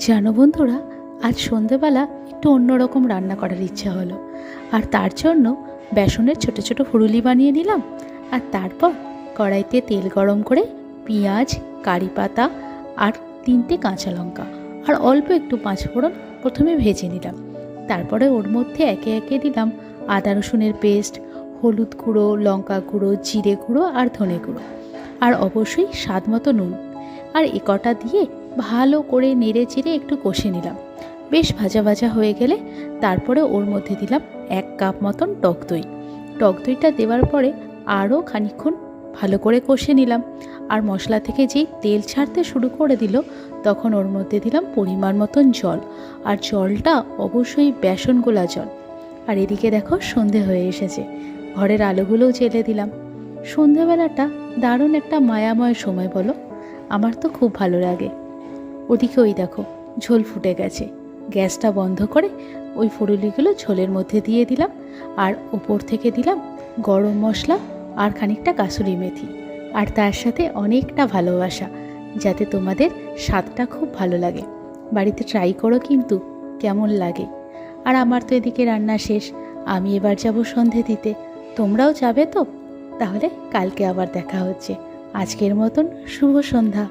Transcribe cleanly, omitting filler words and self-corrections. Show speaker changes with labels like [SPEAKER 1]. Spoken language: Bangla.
[SPEAKER 1] জানো বন্ধুরা, আজ সন্ধেবেলা একটু অন্যরকম রান্না করার ইচ্ছা হলো। আর তার জন্য বেসনের ছোট ছোট ফুরুলি বানিয়ে নিলাম। আর তারপর কড়াইতে তেল গরম করে পেঁয়াজ, কারি পাতা আর 3টে কাঁচা লঙ্কা আর অল্প একটু পাঁচফোড়ন প্রথমে ভেজে নিলাম। তারপরে ওর মধ্যে একে একে দিলাম আদা রসুনের পেস্ট, হলুদ গুঁড়ো, লঙ্কা গুঁড়ো, জিরে গুঁড়ো আর ধনে গুঁড়ো, আর অবশ্যই স্বাদ মতো নুন। আর এ কটা দিয়ে ভালো করে নেড়ে চেড়ে একটু কষে নিলাম। বেশ ভাজা ভাজা হয়ে গেলে তারপরে ওর মধ্যে দিলাম 1 কাপ মতন টক দই। টক দইটা দেওয়ার পরে আরও খানিকক্ষণ ভালো করে কষে নিলাম। আর মশলা থেকে যেই তেল ছাড়তে শুরু করে দিল, তখন ওর মধ্যে দিলাম পরিমাণ মতন জল। আর জলটা অবশ্যই বেসন গোলা জল। আর এদিকে দেখো সন্ধে হয়ে এসেছে, ঘরের আলোগুলোও জ্বেলে দিলাম। সন্ধেবেলাটা দারুণ একটা মায়াময় সময়, বলো? আমার তো খুব ভালো লাগে। ওদিকে ওই দেখো ঝোল ফুটে গেছে। গ্যাসটা বন্ধ করে ওই ফুরুলিগুলো ঝোলের মধ্যে দিয়ে দিলাম। আর উপর থেকে দিলাম গরম মশলা আর খানিকটা কাসুরি মেথি। আর তার সাথে অনেকটা ভালোবাসা, যাতে তোমাদের স্বাদটা খুব ভালো লাগে। বাড়িতে ট্রাই করো কিন্তু, কেমন লাগে। আর আমার তো এদিকে রান্না শেষ, আমি এবার যাব সন্ধে দিতে। তোমরাও যাবে তো? তাহলে কালকে আবার দেখা হচ্ছে। আজকের মতন শুভ সন্ধ্যা।